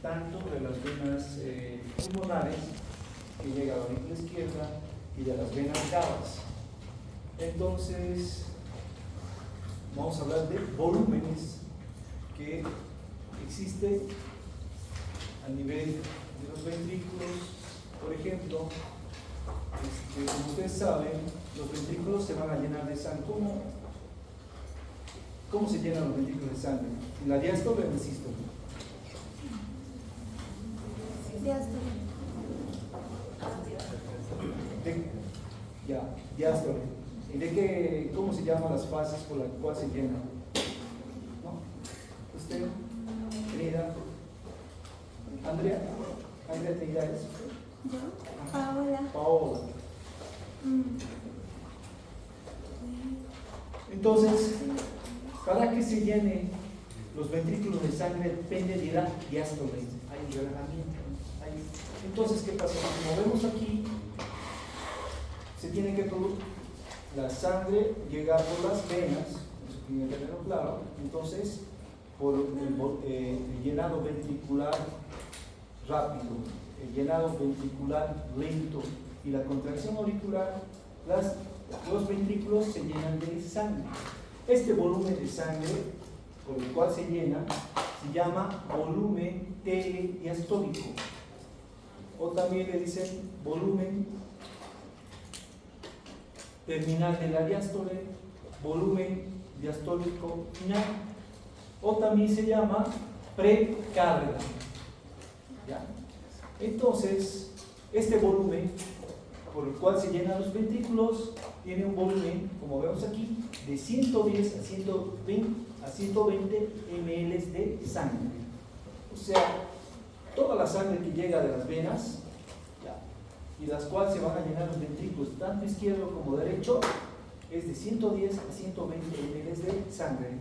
tanto de las venas pulmonares, que llega a la aurícula izquierda, y de las venas cavas. Entonces, vamos a hablar de volúmenes que existen a nivel de los ventrículos. Por ejemplo, como ustedes saben, los ventrículos se van a llenar de sangre. ¿Cómo se llenan los ventrículos de sangre? ¿En la diástole o en la sístole? Diástole. ¿Y de qué, cómo se llaman las fases por las cuales se llenan? ¿No? ¿Usted? Querida. ¿Andrea? ¿Andrea te dirá eso? ¿Yo? Paola. Paola. Entonces, para que se llene los ventrículos de sangre depende de la diástole. Hay un relajamiento. Entonces, ¿qué pasa? Como vemos aquí, se tiene que la sangre llegar por las venas, eso tiene que tenerlo claro. Entonces, por el llenado ventricular rápido, el llenado ventricular lento y la contracción auricular, los ventrículos se llenan de sangre. Este volumen de sangre por el cual se llena se llama volumen telediastólico, o también le dicen volumen terminal de la diástole, volumen diastólico final, o también se llama precarga. ¿Ya? Entonces, este volumen por el cual se llenan los ventrículos tiene un volumen, como vemos aquí, de 110 a 120 ml de sangre. O sea, toda la sangre que llega de las venas, ¿ya?, y las cuales se van a llenar los ventrículos, tanto izquierdo como derecho, es de 110 a 120 ml de sangre,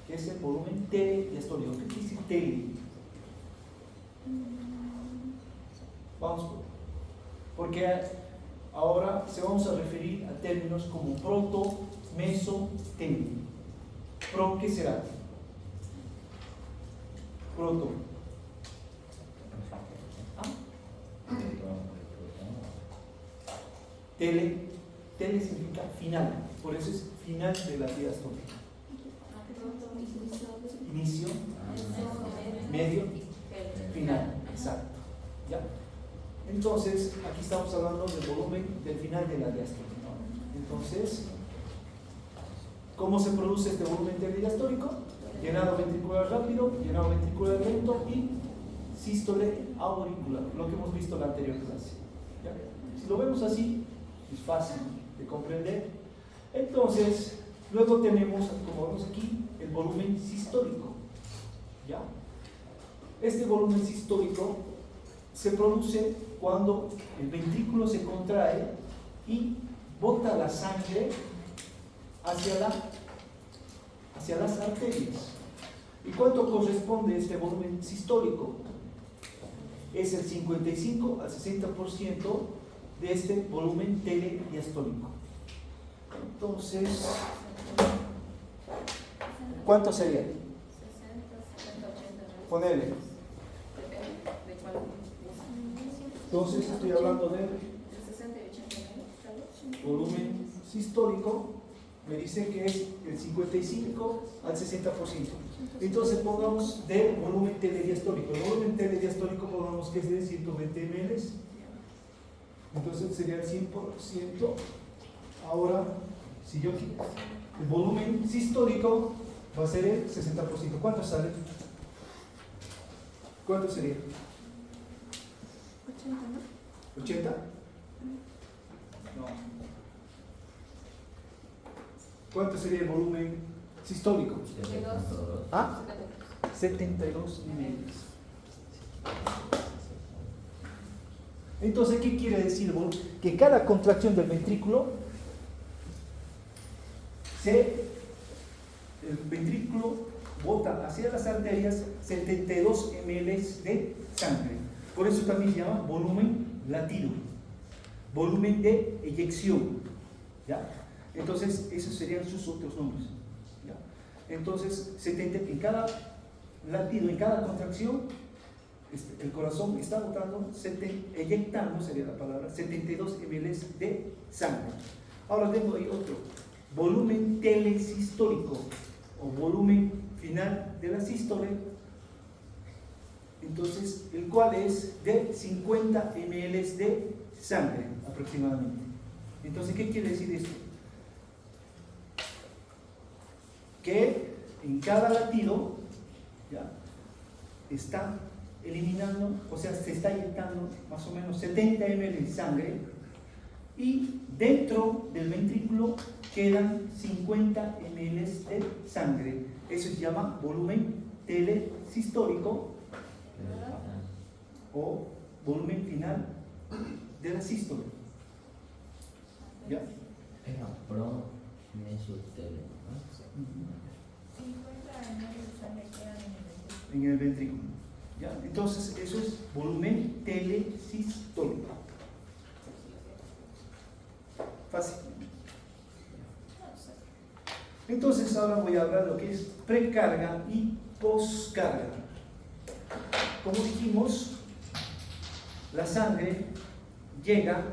que es el volumen telediastólico. ¿Qué quiere decir tele? Vamos, porque ahora se vamos a referir a términos como proto, meso, tele. Pro, ¿qué será? Proto. ¿Ah? Tele significa final, por eso es final de la diástole. Inicio, medio, final, exacto. ¿Ya? Entonces, aquí estamos hablando del volumen del final de la diástole, ¿no? Entonces, ¿cómo se produce este volumen telediastólico? Llenado ventricular rápido, llenado ventricular lento y sístole auricular, lo que hemos visto en la anterior clase. ¿Ya? Si lo vemos así, es fácil de comprender. Entonces, luego tenemos, como vemos aquí, el volumen sistólico. ¿Ya? Este volumen sistólico se produce cuando el ventrículo se contrae y bota la sangre hacia las arterias. ¿Y cuánto corresponde este volumen sistólico? Es el 55 al 60% de este volumen telediastólico. Entonces, ¿cuánto sería? 60, 70, 80. Ponele. Entonces estoy hablando del volumen sistólico, me dice que es el 55 al 60%. Entonces pongamos del volumen telediastólico. El volumen telediastólico pongamos que es de 120 ml. Entonces sería el 100%. Ahora, si yo quito el volumen sistólico, va a ser el 60%. ¿Cuánto sale? ¿Cuánto sería? 80, ¿no? ¿80? No. ¿Cuánto sería el volumen sistólico? 72. ¿Ah? 72 ml. Entonces, ¿qué quiere decir? Que cada contracción del ventrículo, el ventrículo bota hacia las arterias 72 ml de sangre. Por eso también se llama volumen latido, volumen de eyección. ¿Ya? Entonces, esos serían sus otros nombres. ¿Ya? Entonces, 70 en cada latido, en cada contracción, el corazón está botando, eyectando, sería la palabra, 72 ml de sangre. Ahora tengo ahí otro, volumen telesistólico o volumen final de la sístole, entonces el cual es de 50 ml de sangre aproximadamente. Entonces, ¿qué quiere decir esto? Que en cada latido ya está eliminando, o sea, se está inyectando más o menos 70 ml de sangre y dentro del ventrículo quedan 50 ml de sangre. Eso se llama volumen telesistólico o volumen final de la sístole. ¿Ya? Era pro mesotele, ¿no? 50 ml de sangre quedan En el ventrículo. ¿Ya? Entonces, eso es volumen telesistólico. Fácil. Entonces, ahora voy a hablar de lo que es precarga y poscarga. Como dijimos, la sangre llega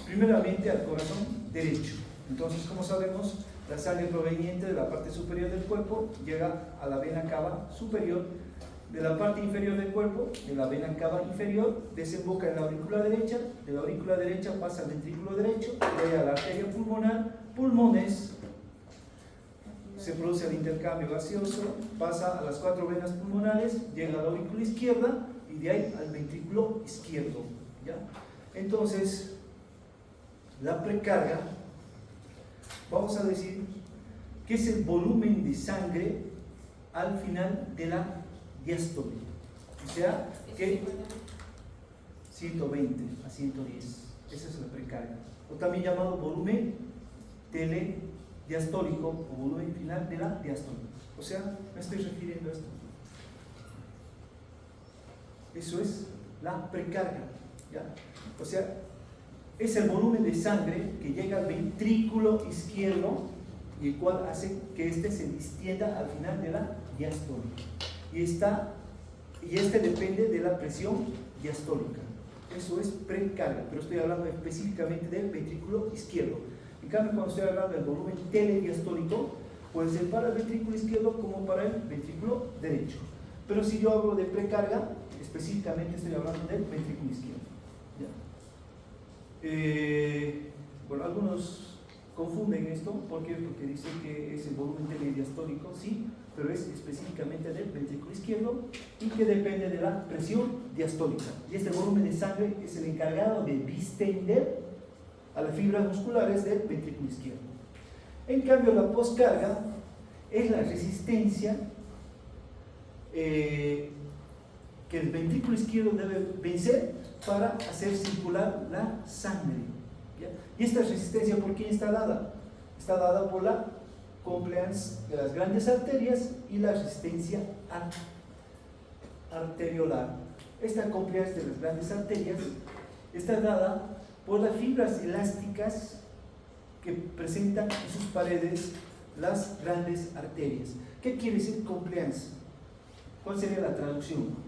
primeramente al corazón derecho. Entonces, como sabemos, la sangre proveniente de la parte superior del cuerpo llega a la vena cava superior, de la parte inferior del cuerpo, de la vena cava inferior, desemboca en la aurícula derecha, de la aurícula derecha pasa al ventrículo derecho, llega a la arteria pulmonar, pulmones, se produce el intercambio gaseoso, pasa a las 4 venas pulmonares, llega a la aurícula izquierda y de ahí al ventrículo izquierdo. ¿Ya? Entonces, la precarga, vamos a decir que es el volumen de sangre al final de la diástole, o sea que 120 a 110, esa es la precarga, o también llamado volumen telediastólico o volumen final de la diástole. O sea, me estoy refiriendo a esto. Eso es la precarga, ¿ya? O sea, es el volumen de sangre que llega al ventrículo izquierdo y el cual hace que éste se distienda al final de la diástole. Y este depende de la presión diastólica. Eso es precarga, pero estoy hablando específicamente del ventrículo izquierdo. En cambio, cuando estoy hablando del volumen telediastólico, puede ser para el ventrículo izquierdo como para el ventrículo derecho. Pero si yo hablo de precarga, específicamente estoy hablando del ventrículo izquierdo. ¿Ya? Bueno, algunos confunden esto. ¿Por qué? Porque dicen que es el volumen telediastólico, sí, pero es específicamente del ventrículo izquierdo y que depende de la presión diastólica. Y este volumen de sangre es el encargado de distender a las fibras musculares del ventrículo izquierdo. En cambio, la poscarga es la resistencia que el ventrículo izquierdo debe vencer para hacer circular la sangre. ¿Ya? Y esta resistencia, ¿por quién está dada? Está dada por la compliance de las grandes arterias y la resistencia arteriolar. Esta compliance de las grandes arterias está dada por las fibras elásticas que presentan en sus paredes las grandes arterias. ¿Qué quiere decir compliance? ¿Cuál sería la traducción?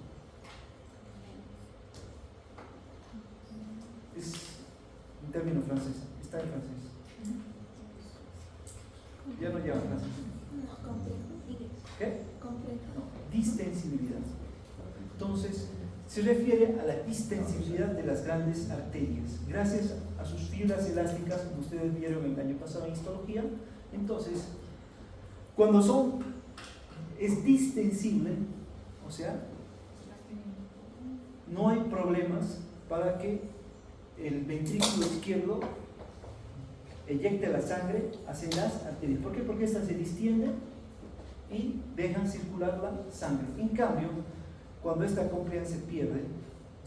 Es un término francés, está en francés. Ya no lleva francés. No, complejo. ¿Qué? Complejo. No, distensibilidad. Entonces, se refiere a la distensibilidad de las grandes arterias. Gracias a sus fibras elásticas, como ustedes vieron el año pasado en histología, entonces, cuando es distensible, o sea, no hay problemas para que el ventrículo izquierdo eyecte la sangre hacia las arterias. ¿Por qué? Porque estas se distienden y dejan circular la sangre. En cambio, cuando esta compliance se pierde,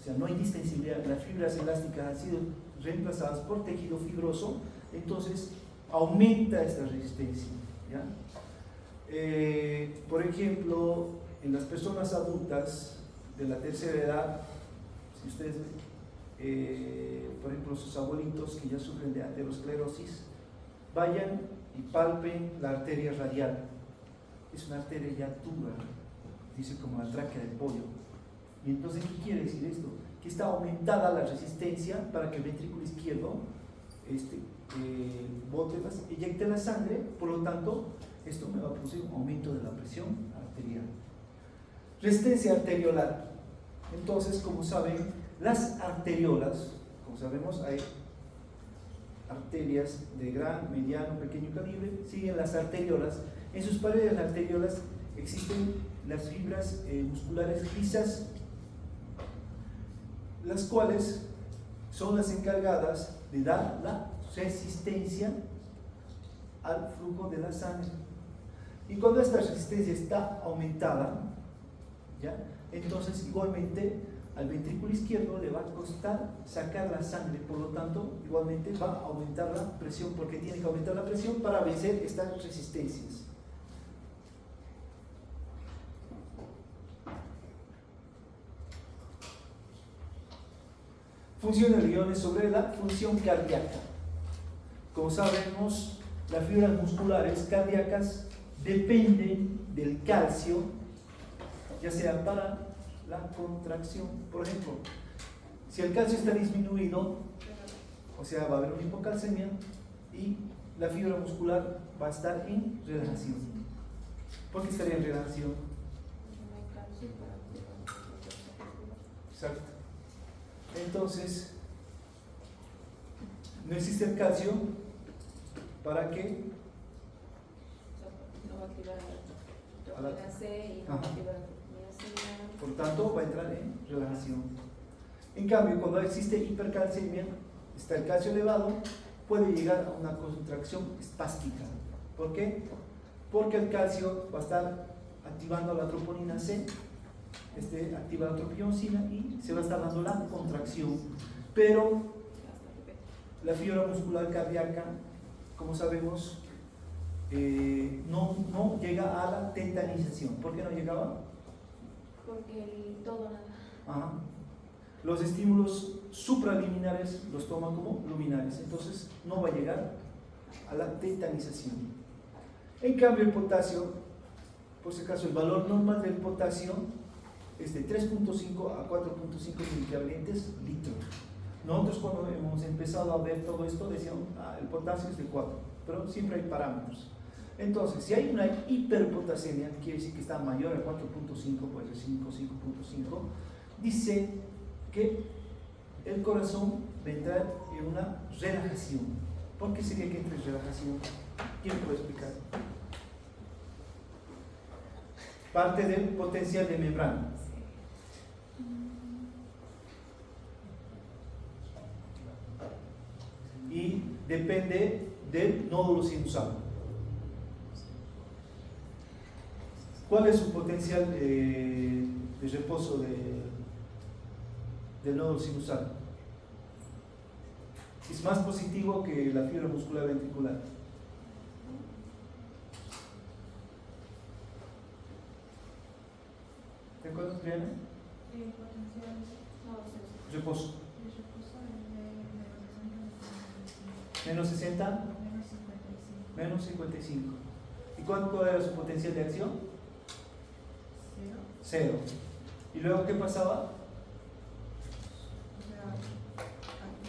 o sea, no hay distensibilidad, las fibras elásticas han sido reemplazadas por tejido fibroso, entonces aumenta esta resistencia. ¿Ya? Por ejemplo, en las personas adultas de la tercera edad, si ustedes por ejemplo, sus abuelitos que ya sufren de aterosclerosis, vayan y palpen la arteria radial. Es una arteria ya dura, dice como la tráquea del pollo. Y entonces, ¿qué quiere decir esto? Que está aumentada la resistencia para que el ventrículo izquierdo eyecte la sangre, por lo tanto, esto me va a producir un aumento de la presión arterial. Resistencia arteriolar. Entonces, como saben, las arteriolas, como sabemos, hay arterias de gran, mediano, pequeño calibre, siguen las arteriolas. En sus paredes arteriolas existen las fibras musculares lisas, las cuales son las encargadas de dar la resistencia al flujo de la sangre. Y cuando esta resistencia está aumentada, ¿ya? Entonces igualmente al ventrículo izquierdo le va a costar sacar la sangre, por lo tanto igualmente va a aumentar la presión, porque tiene que aumentar la presión para vencer estas resistencias. Función de iones sobre la función cardíaca. Como sabemos, las fibras musculares cardíacas dependen del calcio, ya sea para la contracción. Por ejemplo, si el calcio está disminuido, o sea, va a haber una hipocalcemia y la fibra muscular va a estar en relajación. ¿Por qué estaría en relajación? Exacto. Entonces, no existe el calcio para que no va a activar la vitamina C y no va a activar la vitamina C. Por tanto, va a entrar en relajación. En cambio, cuando existe hipercalcemia, está el calcio elevado, puede llegar a una contracción espástica. ¿Por qué? Porque el calcio va a estar activando la troponina C, activa la tropioncina y se va a estar dando la contracción. Pero la fibra muscular cardíaca, como sabemos, no llega a la tetanización. ¿Por qué no llegaba? Porque el todo nada. Ajá. Los estímulos supraliminares los toman como luminares, entonces no va a llegar a la tetanización. En cambio, el potasio, por si acaso, el valor normal del potasio es de 3.5 a 4.5 miliequivalentes litro. Nosotros cuando hemos empezado a ver todo esto decíamos, el potasio es de 4, pero siempre hay parámetros. Entonces, si hay una hiperpotasemia, quiere decir que está mayor a 4.5, puede ser 5, 5.5, dice que el corazón va a entrar en una relajación. ¿Por qué sería que entre en relajación? ¿Quién puede explicar? Parte del potencial de membrana. Y depende del nódulo sinusal. ¿Cuál es su potencial de reposo del nódulo sinusal? Es más positivo que la fibra muscular ventricular. ¿Te acuerdas, Brianna? Potencial. Reposo. El reposo es de Menos 60, menos 55. ¿Y cuánto era su potencial de acción? 0. ¿Y luego qué pasaba?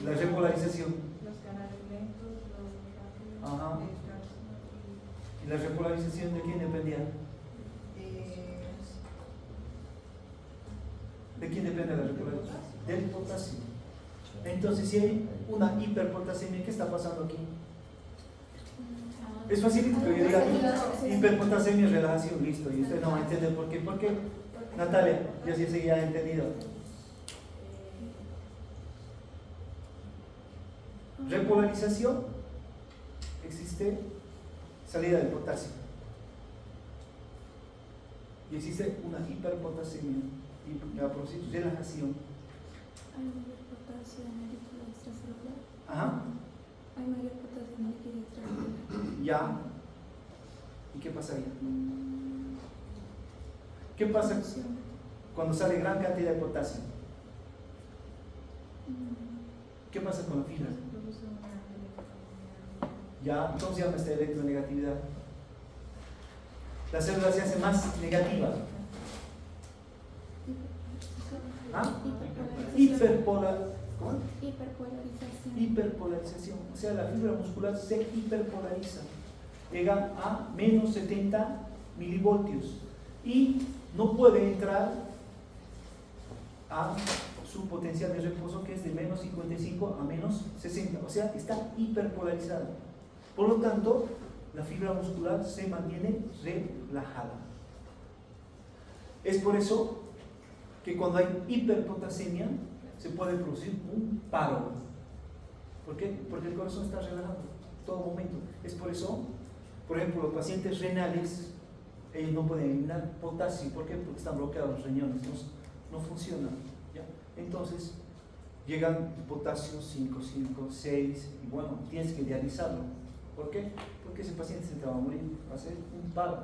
La repolarización. Los canales lentos, los rápidos. Ajá. ¿Y la repolarización de quién dependía? ¿De quién depende la repolarización? Del potasio. Entonces, si hay una hiperpotasemia, ¿qué está pasando aquí? Es facilito que yo diga hiperpotasemia y relajación, listo. Y usted no va a entender por qué. ¿Por qué? Natalia, ya sí seguía entendido. Repolarización, existe salida del potasio. Y existe una hiperpotasemia y va a producir relajación. Hay mayor potasio en el líquido extracelular. Ajá. Hay mayor potasio en el líquido extracelular. Ya. ¿Y qué pasa ahí? ¿Qué pasa cuando sale gran cantidad de potasio? ¿Qué pasa con la fibra? Ya, ¿cómo se llama esta electronegatividad? La célula se hace más negativa. ¿Ah? ¿Cómo? Hiperpolarización. O sea, la fibra muscular se hiperpolariza. Llega a menos 70 milivoltios y no puede entrar a su potencial de reposo, que es de menos 55 a menos 60. O sea, está hiperpolarizada. Por lo tanto, la fibra muscular se mantiene relajada. Es por eso que cuando hay hiperpotasemia se puede producir un paro. ¿Por qué? Porque el corazón está relajado en todo momento. Es por eso, por ejemplo, los pacientes renales, ellos no pueden eliminar potasio. ¿Por qué? Porque están bloqueados los riñones, no funcionan. ¿Ya? Entonces, llegan potasio 5, 6, y bueno, tienes que dializarlo. ¿Por qué? Porque ese paciente se te va a morir, va a ser un paro.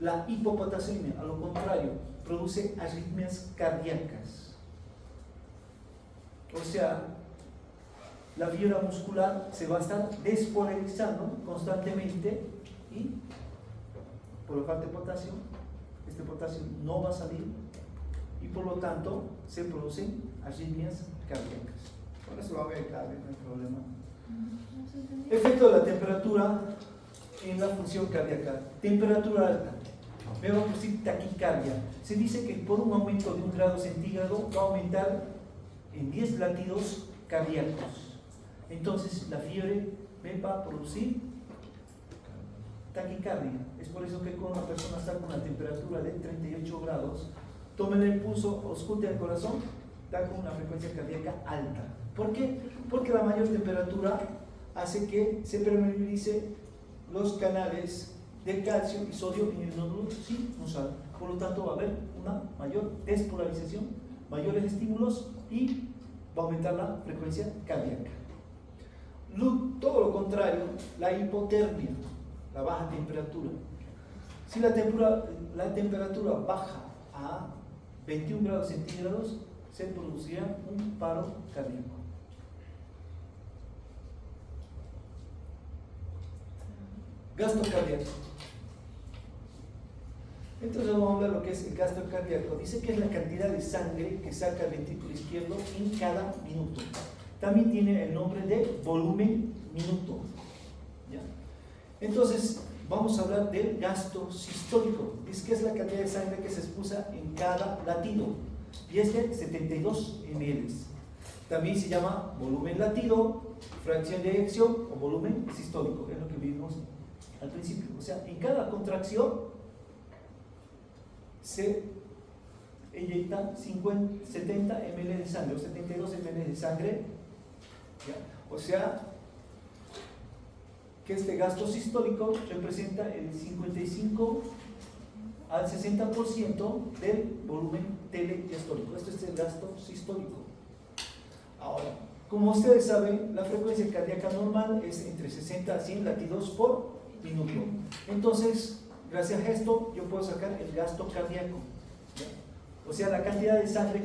La hipopotasemia, a lo contrario, produce arritmias cardíacas. O sea, la fibra muscular se va a estar despolarizando constantemente y por la falta de potasio, este potasio no va a salir y por lo tanto se producen arritmias cardíacas. Con eso va a ver cada vez, no hay problema. Efecto de la temperatura en la función cardíaca. Temperatura alta. Me va a producir taquicardia. Se dice que por un aumento de 1 grado centígrado va a aumentar en 10 latidos cardíacos. Entonces la fiebre me va a producir taquicardia. Es por eso que cuando una persona está con una temperatura de 38 grados, tomen el pulso, ausculten el corazón, da con una frecuencia cardíaca alta. ¿Por qué? Porque la mayor temperatura hace que se permeabilice los canales de calcio y sodio en el nódulo sinusal. Por lo tanto, va a haber una mayor despolarización, mayores estímulos y va a aumentar la frecuencia cardíaca. Todo lo contrario, la hipotermia, la baja temperatura. Si la temperatura baja a 21 grados centígrados, se producirá un paro cardíaco. Gasto cardíaco. Entonces vamos a hablar de lo que es el gasto cardíaco. Dice que es la cantidad de sangre que saca el ventrículo izquierdo en cada minuto. También tiene el nombre de volumen minuto. ¿Ya? Entonces vamos a hablar del gasto sistólico. Dice que es la cantidad de sangre que se expulsa en cada latido y es de 72 ml. También se llama volumen latido, fracción de eyección o volumen sistólico. Es lo que vimos al principio. O sea, en cada contracción se eyecta 70 ml de sangre o 72 ml de sangre. ¿Ya? O sea, que este gasto sistólico representa el 55 al 60% del volumen telediastólico. Esto es el gasto sistólico. Ahora, como ustedes saben, la frecuencia cardíaca normal es entre 60 a 100 latidos por minuto. Entonces, gracias a esto, yo puedo sacar el gasto cardíaco. ¿Ya? O sea, la cantidad de sangre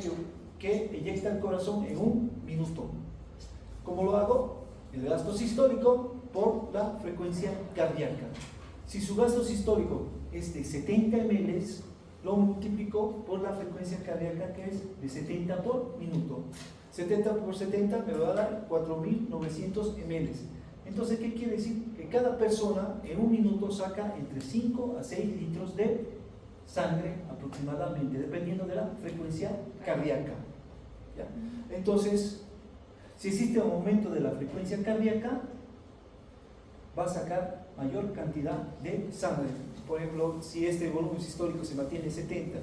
que eyecta el corazón en un minuto. ¿Cómo lo hago? El gasto sistólico por la frecuencia cardíaca. Si su gasto sistólico es de 70 ml, lo multiplico por la frecuencia cardíaca, que es de 70 por minuto. 70 por 70 me va a dar 4.900 ml. Entonces, ¿qué quiere decir? Que cada persona en un minuto saca entre 5 a 6 litros de sangre aproximadamente, dependiendo de la frecuencia cardíaca. ¿Ya? Entonces, si existe un aumento de la frecuencia cardíaca, va a sacar mayor cantidad de sangre. Por ejemplo, si este volumen sistólico se mantiene en 70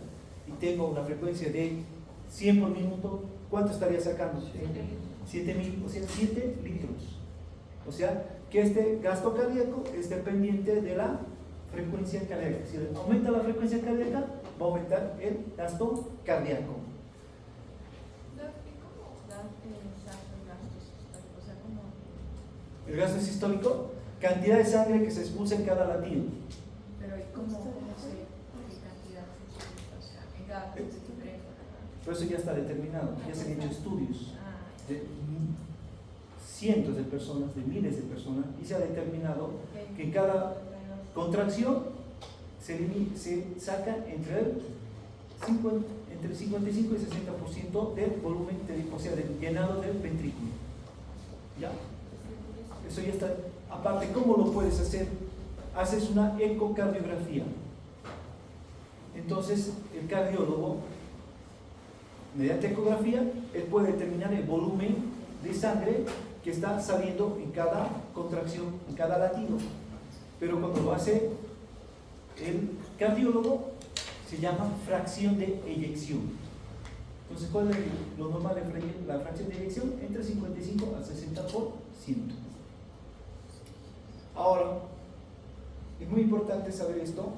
y tengo una frecuencia de 100 por minuto, ¿cuánto estaría sacando? 7.000, o sea, 7 litros. O sea, que este gasto cardíaco es dependiente de la frecuencia cardíaca. Si aumenta la frecuencia cardíaca, va a aumentar el gasto cardíaco. El gasto sistólico, cantidad de sangre que se expulsa en cada latido. Pero ¿y cómo sé qué cantidad se expulsa? O sea, en cada Por eso ya está determinado, ya se han hecho estudios de cientos de personas, de miles de personas, y se ha determinado que en cada contracción se saca entre el entre 55 y 60% del volumen, o sea, del llenado del ventrículo. ¿Ya? Eso ya está. Aparte, ¿cómo lo puedes hacer? Haces una ecocardiografía. Entonces, el cardiólogo, mediante ecografía, él puede determinar el volumen de sangre que está saliendo en cada contracción, en cada latido. Pero cuando lo hace el cardiólogo, se llama fracción de eyección. Entonces, ¿cuál es lo normal de la fracción de eyección? Entre 55 al 60%. Ahora, es muy importante saber esto,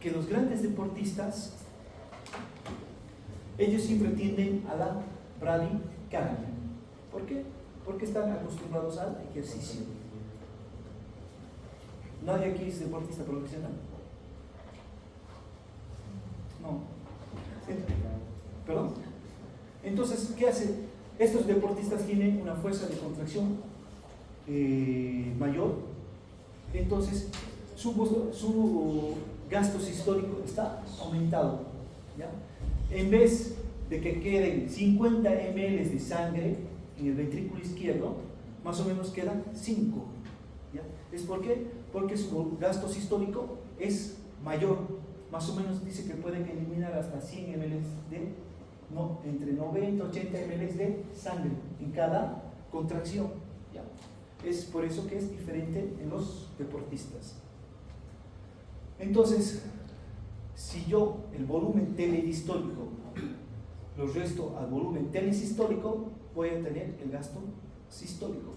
que los grandes deportistas, ellos siempre tienden a la bradicardia. ¿Por qué? Porque están acostumbrados al ejercicio. ¿Nadie aquí es deportista profesional? No. ¿Perdón? Entonces, ¿qué hace? Estos deportistas tienen una fuerza de contracción mayor. Entonces, su gasto sistólico está aumentado, ¿ya? En vez de que queden 50 ml de sangre en el ventrículo izquierdo, más o menos quedan 5. ¿Ya? ¿Es por qué? Porque su gasto sistólico es mayor. Más o menos dice que pueden eliminar hasta 100 ml entre 90 y 80 ml de sangre en cada contracción. ¿Ya? Es por eso que es diferente en los deportistas. Entonces, si yo el volumen telediastólico lo resto al volumen telesistólico, voy a tener el gasto sistólico.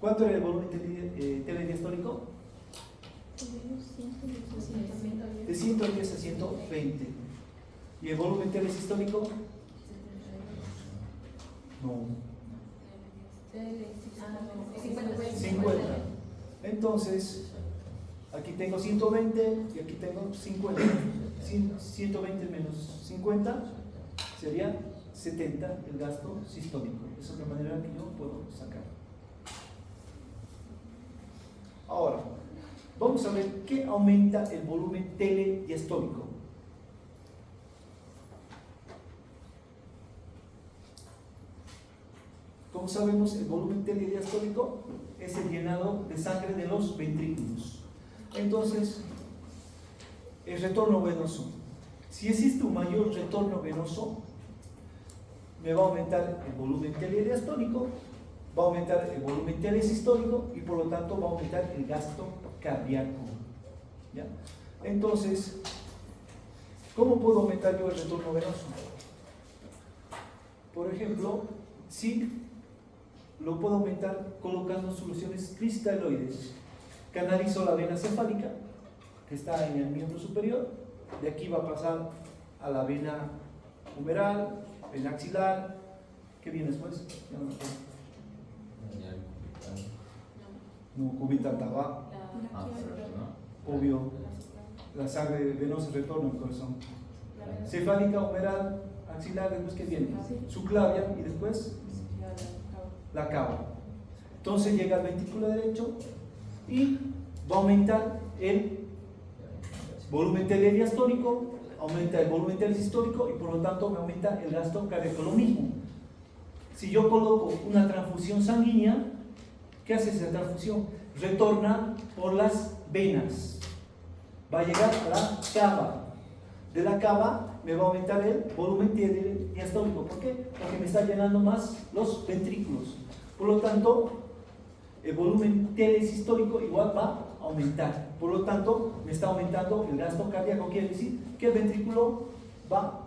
¿Cuánto era el volumen telediastólico? De 110 a 120. ¿Y el volumen telesistólico? No. 50. Entonces, aquí tengo 120 y aquí tengo 50. 120 menos 50 sería 70 el gasto sistólico. Es otra manera que yo puedo sacar. Ahora, vamos a ver qué aumenta el volumen telediastólico. Como sabemos, el volumen telediastólico es el llenado de sangre de los ventrículos. Entonces, el retorno venoso. Si existe un mayor retorno venoso, me va a aumentar el volumen telediastólico, va a aumentar el volumen telesistólico y por lo tanto va a aumentar el gasto cardíaco. ¿Ya? Entonces, ¿cómo puedo aumentar yo el retorno venoso? Por ejemplo, si lo puedo aumentar colocando soluciones cristaloides. Canalizo la vena cefálica, que está en el miembro superior, de aquí va a pasar a la vena humeral, vena axilar. ¿Qué viene después? Ya no me acuerdo. No, cubital tabaco. Obvio, la sangre venosa retorna al corazón. Cefálica, humeral, axilar, después ¿qué viene? Subclavia y después la cava. Entonces llega al ventrículo derecho y va a aumentar el volumen telediastólico, aumenta el volumen telesistólico y por lo tanto me aumenta el gasto cardíaco. Lo mismo, si yo coloco una transfusión sanguínea, ¿qué hace esa transfusión? Retorna por las venas, va a llegar a la cava. De la cava me va a aumentar el volumen telediastólico. ¿Por qué? Porque me está llenando más los ventrículos. Por lo tanto, el volumen telesistólico igual va a aumentar. Por lo tanto, me está aumentando el gasto cardíaco. Quiere decir que el ventrículo va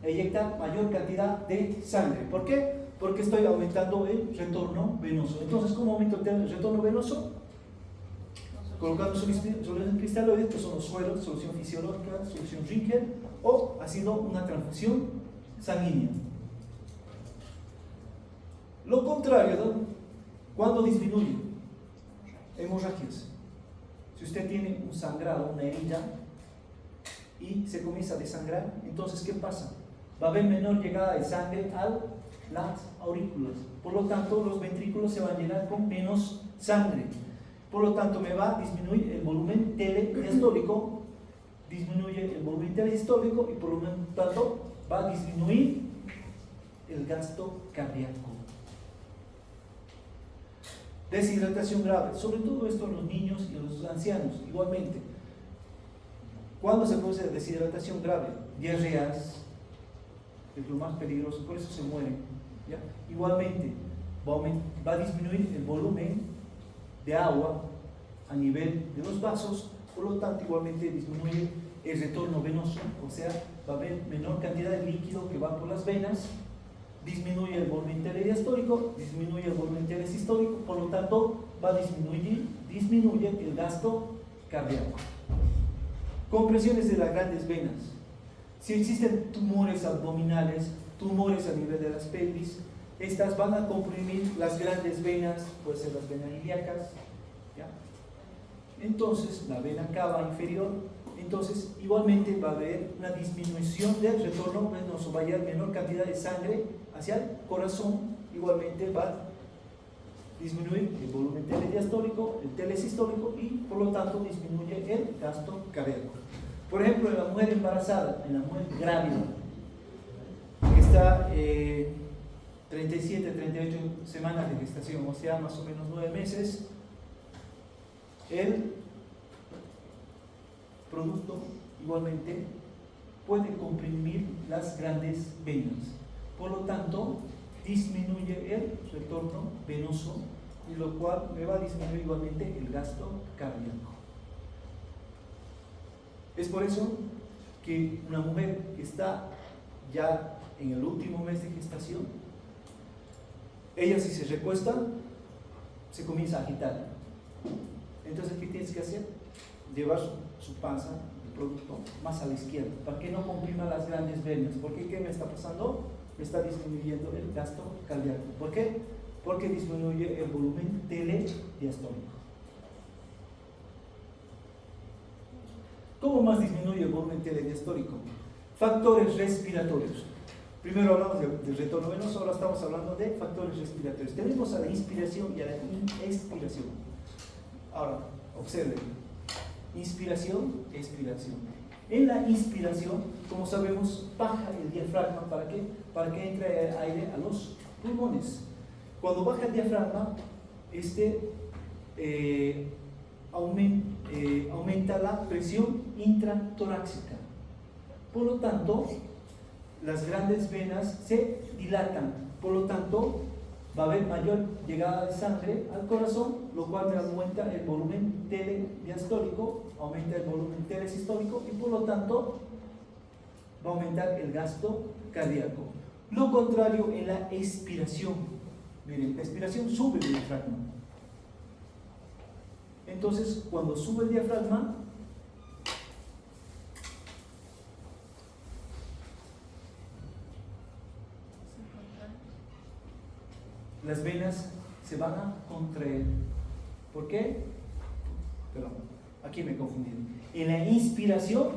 a eyectar mayor cantidad de sangre. ¿Por qué? Porque estoy aumentando el retorno venoso. Entonces, ¿cómo aumento el retorno venoso? Colocando soluciones cristaloides, que son los sueros, solución fisiológica, solución Rinkel, o haciendo una transfusión sanguínea. Lo contrario, ¿no? ¿Cuándo disminuye? Hemorragias. Si usted tiene un sangrado, una herida, y se comienza a desangrar, entonces ¿qué pasa? Va a haber menor llegada de sangre a las aurículas. Por lo tanto, los ventrículos se van a llenar con menos sangre. Por lo tanto, me va a disminuir el volumen telediastólico disminuye el volumen telesistólico y por lo tanto va a disminuir el gasto cardíaco. Deshidratación grave, sobre todo esto en los niños y en los ancianos, igualmente. ¿Cuándo se produce deshidratación grave? Diarreas, es lo más peligroso, por eso se mueren, ¿ya? Igualmente, va a disminuir el volumen de agua a nivel de los vasos, por lo tanto, igualmente disminuye el retorno venoso, o sea, va a haber menor cantidad de líquido que va por las venas, disminuye el volumen telediastólico, disminuye el volumen telesistólico, por lo tanto, va a disminuye el gasto cardíaco. Compresiones de las grandes venas. Si existen tumores abdominales, tumores a nivel de las pelvis, estas van a comprimir las grandes venas, puede ser las venas ilíacas, ¿ya? Entonces la vena cava inferior, entonces igualmente va a haber una disminución del retorno venoso, va a llegar menor cantidad de sangre hacia el corazón, igualmente va a disminuir el volumen telediastólico, el telesistólico y por lo tanto disminuye el gasto cardíaco. Por ejemplo, en la mujer embarazada, en la mujer grávida, que está 37, 38 semanas de gestación, o sea, más o menos 9 meses, el producto igualmente puede comprimir las grandes venas, por lo tanto disminuye el retorno venoso y lo cual le va a disminuir igualmente el gasto cardíaco. Es por eso que una mujer que está ya en el último mes de gestación, ella si se recuesta se comienza a agitar. Entonces, ¿qué tienes que hacer? Llevar su panza, el producto, más a la izquierda, para que no comprima las grandes venas. ¿Por qué? ¿Qué me está pasando? Me está disminuyendo el gasto cardíaco. ¿Por qué? Porque disminuye el volumen telediastólico. ¿Cómo más disminuye el volumen telediastólico? Factores respiratorios. Primero hablamos del retorno venoso, ahora estamos hablando de factores respiratorios. Tenemos a la inspiración y a la expiración. Ahora, observen. Inspiración, expiración. En la inspiración, como sabemos, baja el diafragma. ¿Para qué? Para que entre aire a los pulmones. Cuando baja el diafragma, aumenta la presión intratorácica. Por lo tanto, las grandes venas se dilatan. Por lo tanto, va a haber mayor llegada de sangre al corazón, lo cual me aumenta el volumen telediastólico, aumenta el volumen telesistólico y por lo tanto va a aumentar el gasto cardíaco. Lo contrario en la expiración. Miren, la expiración sube el diafragma. Entonces, cuando sube el diafragma, las venas se van a contraer. ¿Por qué? Perdón, aquí me confundí. En la inspiración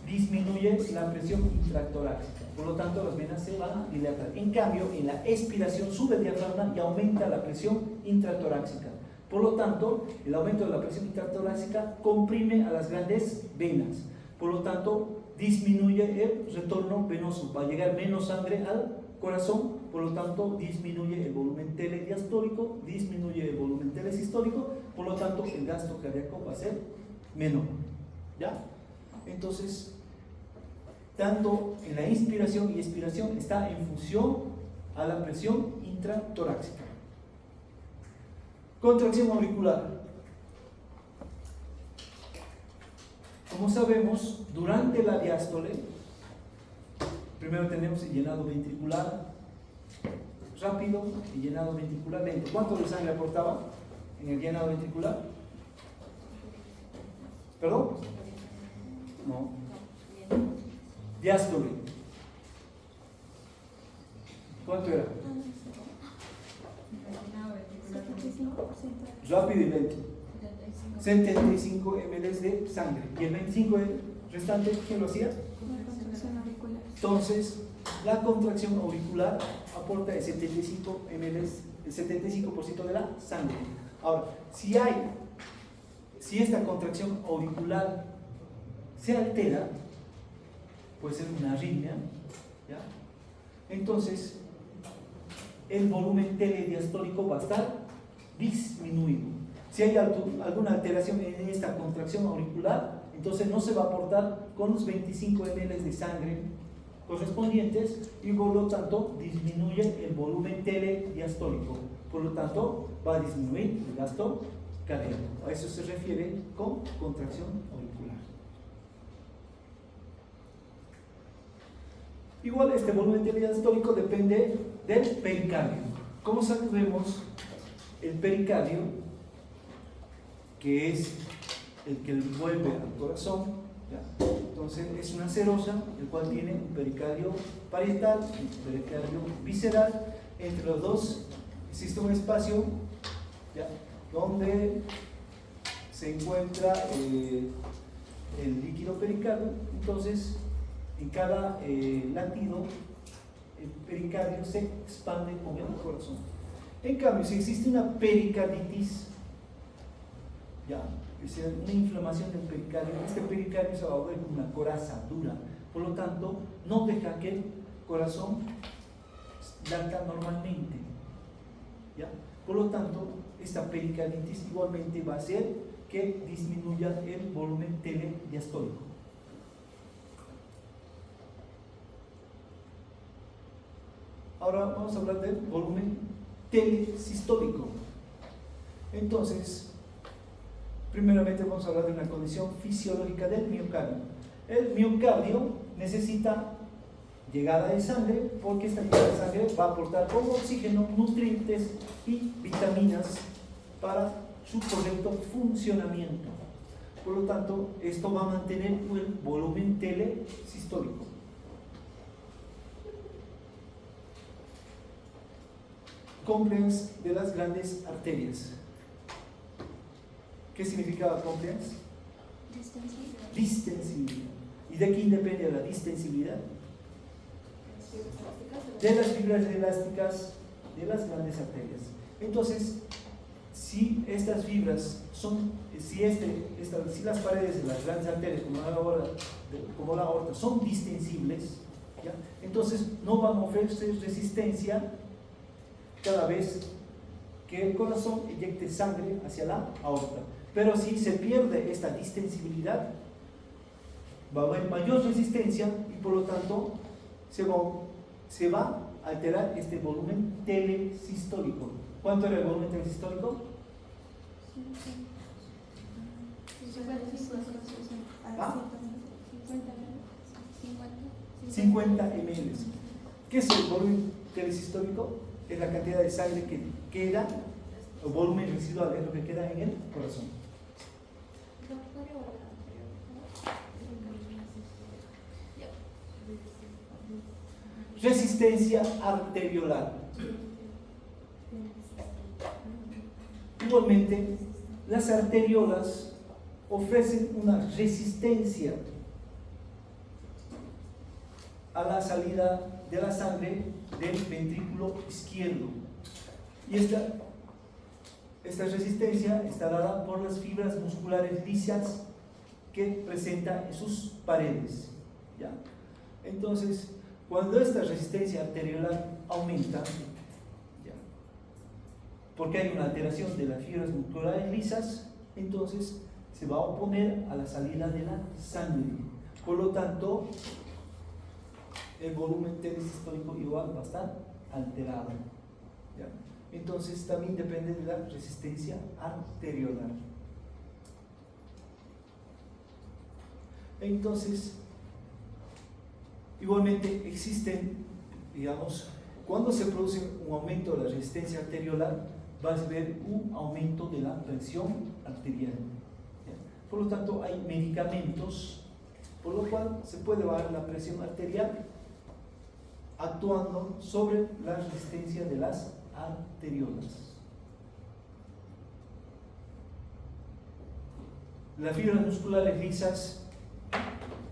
disminuye la presión intratorácica, por lo tanto las venas se van a dilatar. En cambio, en la expiración sube el diafragma y aumenta la presión intratorácica. Por lo tanto, el aumento de la presión intratorácica comprime a las grandes venas. Por lo tanto, disminuye el retorno venoso. Va a llegar menos sangre al corazón, por lo tanto disminuye el volumen telediastólico, disminuye el volumen telesistólico, por lo tanto el gasto cardíaco va a ser menor. ¿Ya? Entonces, tanto en la inspiración y expiración está en función a la presión intratorácica. Contracción auricular. Como sabemos, durante la diástole, primero tenemos el llenado ventricular rápido y llenado ventricular lento. ¿Cuánto de sangre aportaba en el llenado ventricular? ¿Perdón? No. Diástole. ¿Cuánto era? 75%. Rápido y lento. 75 ml de sangre. ¿Y el 25 restante quién lo hacía? La contracción auricular. Entonces, la contracción auricular aporta el 75 ml, el 75% de la sangre. Ahora, si esta contracción auricular se altera, puede ser una arritmia, ¿ya? Entonces el volumen telediastólico va a estar disminuido. Si hay alguna alteración en esta contracción auricular, entonces no se va a aportar con los 25 ml de sangre correspondientes y por lo tanto disminuye el volumen telediastólico. Por lo tanto, va a disminuir el gasto cardíaco. A eso se refiere con contracción auricular. Igual este volumen telediastólico depende del pericardio. ¿Cómo sabemos el pericardio, que es el que envuelve al corazón? ¿Ya? Entonces es una serosa, el cual tiene un pericardio parietal, un pericardio visceral. Entre los dos existe un espacio, ¿ya?, donde se encuentra el líquido pericardio. Entonces en cada latido el pericardio se expande con el corazón. En cambio, si existe una pericarditis, ¿ya?, es una inflamación del pericardio, este pericardio se va a volver como una coraza dura, por lo tanto no deja que el corazón lata normalmente, ¿ya? Por lo tanto esta pericarditis igualmente va a hacer que disminuya el volumen telediastólico. Ahora vamos a hablar del volumen telesistólico. Entonces, primeramente vamos a hablar de una condición fisiológica del miocardio. El miocardio necesita llegada de sangre porque esta llegada de sangre va a aportar como oxígeno, nutrientes y vitaminas para su correcto funcionamiento. Por lo tanto, esto va a mantener el volumen telesistólico. Compliance de las grandes arterias. ¿Qué significa compliance? Distensibilidad. ¿Y de quién depende la distensibilidad? De las fibras elásticas de las grandes arterias. Entonces, si estas fibras son, si las paredes de las grandes arterias, como la aorta, son distensibles, ¿ya?, entonces no van a ofrecer resistencia cada vez que el corazón inyecte sangre hacia la aorta. Pero si se pierde esta distensibilidad, va a haber mayor resistencia y por lo tanto se va a alterar este volumen telesistólico. ¿Cuánto era el volumen telesistólico? 50 ml. ¿Qué es el volumen telesistólico? Es la cantidad de sangre que queda, o volumen residual, es lo que queda en el corazón. Resistencia arteriolar. Igualmente, las arteriolas ofrecen una resistencia a la salida de la sangre del ventrículo izquierdo. Y esta resistencia está dada por las fibras musculares lisas que presenta en sus paredes, ¿ya? Entonces, cuando esta resistencia arteriolar aumenta, ¿ya?, porque hay una alteración de las fibras musculares lisas, entonces se va a oponer a la salida de la sangre. Por lo tanto, el volumen telesistólico igual va a estar alterado, ¿ya? Entonces también depende de la resistencia arteriolar. Entonces, igualmente existen, digamos, cuando se produce un aumento de la resistencia arteriolar, va a haber un aumento de la presión arterial, ¿ya? Por lo tanto, hay medicamentos por lo cual se puede bajar la presión arterial actuando sobre la resistencia de las arteriolas. Las fibras musculares lisas,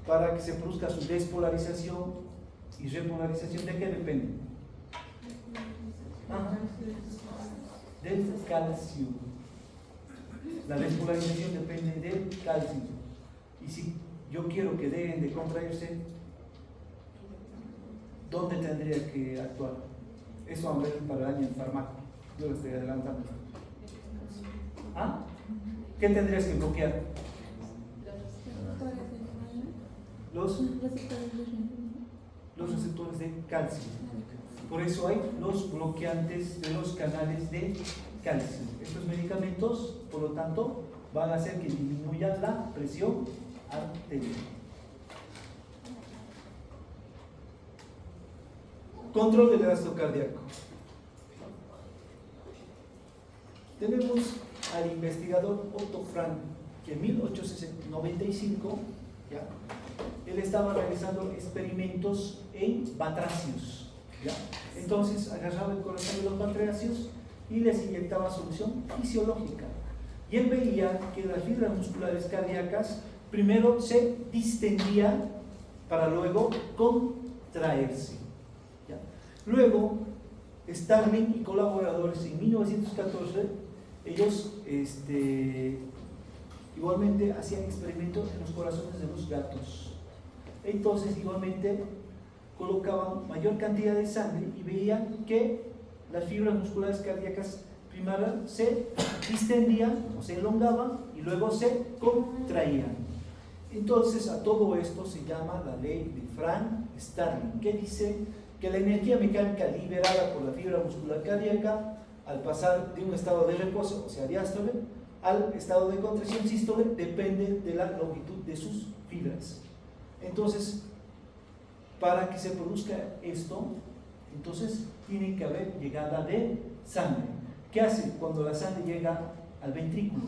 para que se produzca su despolarización y repolarización, ¿de qué depende? Del calcio. La despolarización depende del calcio. Y si yo quiero que dejen de contraerse, ¿dónde tendría que actuar? Eso vamos a ver para el año en fármaco. Yo lo estoy adelantando. ¿Ah? ¿Qué tendrías que bloquear? Los receptores de calcio. Por eso hay los bloqueantes de los canales de calcio. Estos medicamentos, por lo tanto, van a hacer que disminuya la presión arterial. Control del gasto cardíaco. Tenemos al investigador Otto Frank, que en 1895, ¿ya?, él estaba realizando experimentos en batracios, ¿ya? Entonces agarraba el corazón de los batracios y les inyectaba solución fisiológica. Y él veía que las fibras musculares cardíacas primero se distendían para luego contraerse, ¿ya? Luego, Starling y colaboradores en 1914, ellos igualmente hacían experimentos en los corazones de los gatos. Entonces igualmente colocaban mayor cantidad de sangre y veían que las fibras musculares cardíacas primero se distendían o se elongaban y luego se contraían. Entonces a todo esto se llama la ley de Frank-Starling, que dice que la energía mecánica liberada por la fibra muscular cardíaca al pasar de un estado de reposo, o sea diástole, al estado de contracción sístole, depende de la longitud de sus fibras. Entonces, para que se produzca esto, entonces tiene que haber llegada de sangre. ¿Qué hace cuando la sangre llega al ventrículo?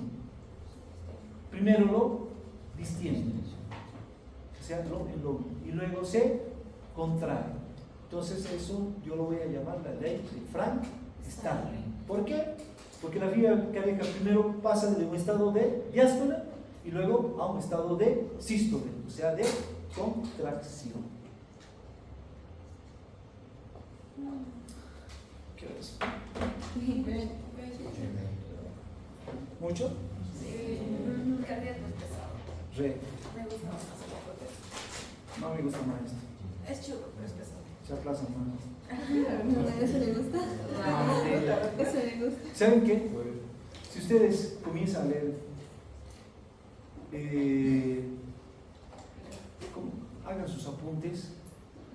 Primero lo distiende, o sea, lo elonga, y luego se contrae. Entonces eso yo lo voy a llamar la ley de Frank-Starling. ¿Por qué? Porque la fibra cardíaca primero pasa de un estado de diástole y luego a un estado de sístole, o sea, de contracción. ¿Qué es? ¿Mucho? Sí, cardíaco es pesado. Re. Me gusta más. No me gusta más esto. Es chulo, pero es pesado. Se aplazan más. Eso le gusta. Eso le gusta. ¿Saben qué? Si ustedes comienzan a leer, hagan sus apuntes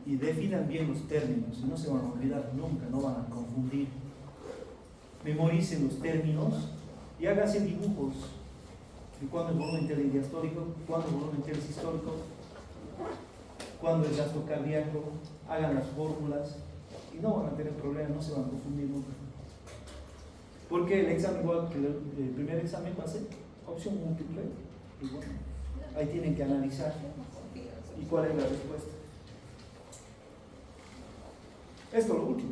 y definan bien los términos, no se van a olvidar nunca, no van a confundir. Memoricen los términos y háganse dibujos de cuándo es volumen telediastólico, cuándo es volumen telesistólico, cuándo es gasto cardíaco, hagan las fórmulas y no van a tener problemas, no se van a confundir nunca. Porque el examen, igual que el primer examen, va a ser opción múltiple, y bueno, ahí tienen que analizar y cuál es la respuesta. Esto es lo último.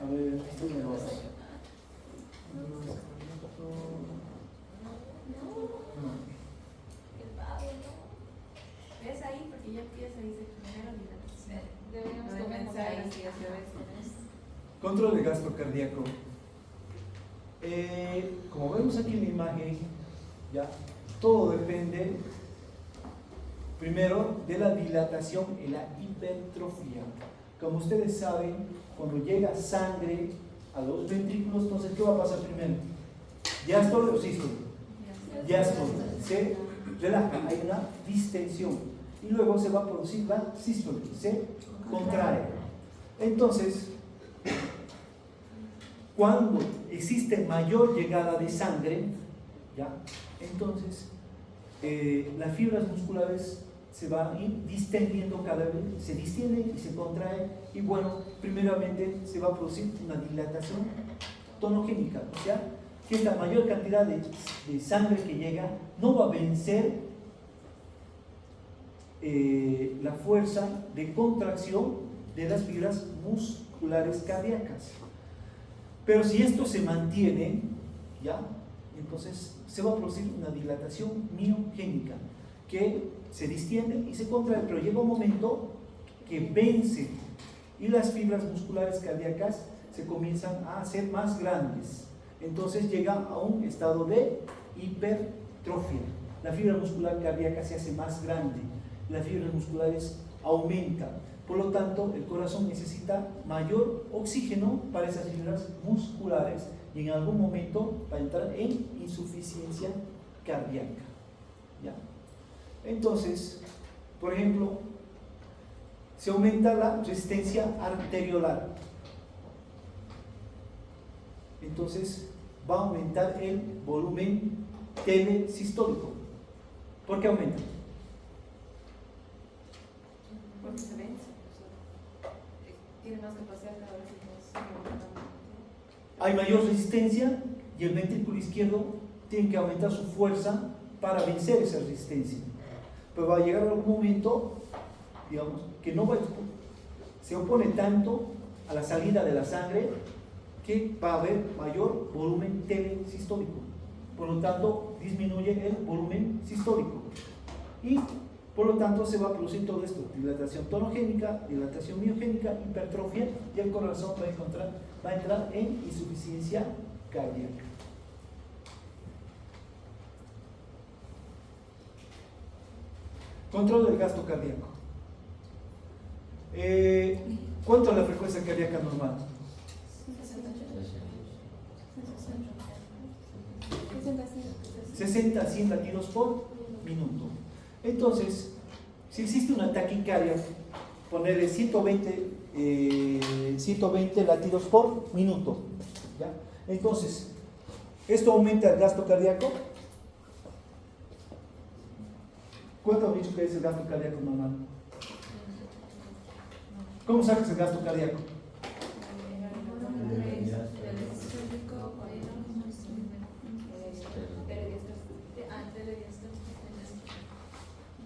A ver, esto me lo hace. ¿Ves ahí? Porque ya empieza, dice primero dilatación. Deberíamos No, comenzar ahí. investigaciones. Control de gasto cardíaco. Como vemos aquí en la imagen, ya, todo depende primero de la dilatación y la hipertrofia. Como ustedes saben, cuando llega sangre a los ventrículos, entonces ¿qué va a pasar primero? ¿Diástole o sístole? Diástole. Se relaja, hay una distensión y luego se va a producir la sístole, se contrae. Entonces, cuando existe mayor llegada de sangre, ¿ya?, entonces las fibras musculares se van a ir distendiendo cada vez, se distienden y se contraen, y bueno, primeramente se va a producir una dilatación tonogénica, o sea, que esta mayor cantidad de sangre que llega no va a vencer la fuerza de contracción de las fibras musculares cardíacas. Pero si esto se mantiene, ¿ya?, entonces se va a producir una dilatación miogénica que se distiende y se contrae, pero llega un momento que vence y las fibras musculares cardíacas se comienzan a hacer más grandes. Entonces llega a un estado de hipertrofia. la fibra muscular cardíaca se hace más grande, las fibras musculares aumentan. Por lo tanto, el corazón necesita mayor oxígeno para esas fibras musculares y en algún momento va a entrar en insuficiencia cardíaca. ¿Ya? Entonces, por ejemplo, se aumenta la resistencia arteriolar. Entonces, va a aumentar el volumen telesistólico. ¿Por qué aumenta? Porque se vence. Tiene más capacidad cada vez más. Hay mayor resistencia y el ventrículo izquierdo tiene que aumentar su fuerza para vencer esa resistencia. Pero va a llegar algún momento, digamos, que no va a, se opone tanto a la salida de la sangre que va a haber mayor volumen telesistólico. Por lo tanto, disminuye el volumen sistólico. Y por lo tanto se va a producir todo esto: dilatación tonogénica, dilatación miogénica, hipertrofia, y el corazón va a entrar en insuficiencia cardíaca. Control del gasto cardíaco. ¿Cuánto es la frecuencia cardíaca normal? 60 a 100 latidos por minuto. Entonces, si existe una taquicardia, ponerle 120 latidos por minuto. ¿Ya? Entonces, ¿esto aumenta el gasto cardíaco? ¿Cuánto han dicho que es el gasto cardíaco normal? ¿Cómo sacas el gasto cardíaco?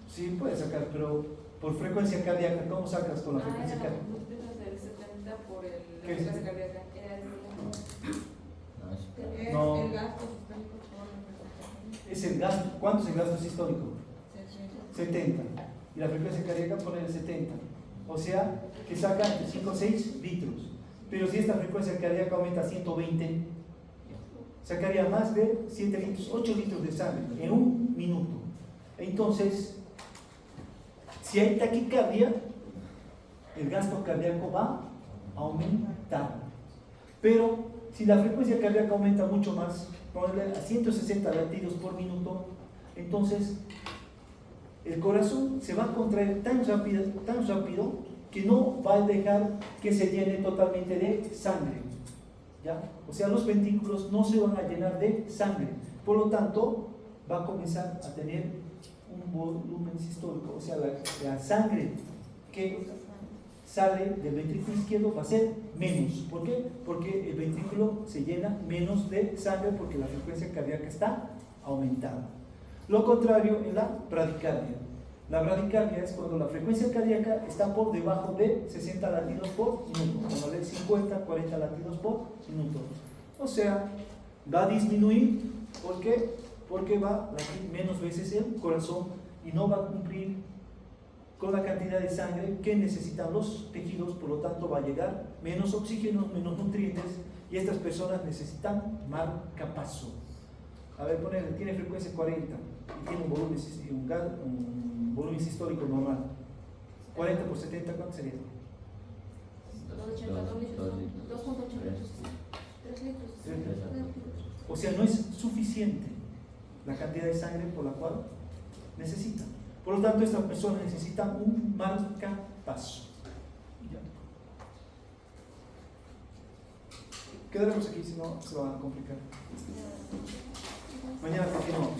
Sí, puedes sacar, pero por frecuencia cardíaca, ¿cómo sacas con la frecuencia cardíaca? Del 70 por la ¿Qué es? frecuencia cardíaca. No. El gasto sistólico por Es el gasto. ¿Cuánto es el gasto sistólico? 70. Y la frecuencia cardíaca pone el 70. O sea, que saca entre 5 o 6 litros. Pero si esta frecuencia cardíaca aumenta a 120, sacaría más de 7 litros, 8 litros de sangre en un minuto. Entonces, si hay taquicardia, el gasto cardíaco va a aumentar. Pero si la frecuencia cardíaca aumenta mucho más, ponerle a 160 latidos por minuto, entonces el corazón se va a contraer tan rápido que no va a dejar que se llene totalmente de sangre. ¿Ya? O sea, los ventrículos no se van a llenar de sangre. Por lo tanto, va a comenzar a tener un volumen sistólico. O sea, la sangre que sale del ventrículo izquierdo va a ser menos. ¿Por qué? Porque el ventrículo se llena menos de sangre porque la frecuencia cardíaca está aumentada. Lo contrario en la bradicardia. La bradicardia es cuando la frecuencia cardíaca está por debajo de 60 latidos por minuto, cuando de 50, 40 latidos por minuto. O sea, va a disminuir. ¿Por qué? Porque va a latir menos veces el corazón y no va a cumplir con la cantidad de sangre que necesitan los tejidos. Por lo tanto, va a llegar menos oxígeno, menos nutrientes, y estas personas necesitan marcapaso. A ver, ponele, tiene frecuencia 40 y tiene un volumen sistólico normal. 40 por 70, ¿cuánto sería? 2.8 litros. 3 litros. O sea, no es suficiente la cantidad de sangre por la cual necesitan. Por lo tanto, estas personas necesitan un marcapaso. ¿Ya? Quedaremos aquí, si no se van a complicar. Mañana continuamos.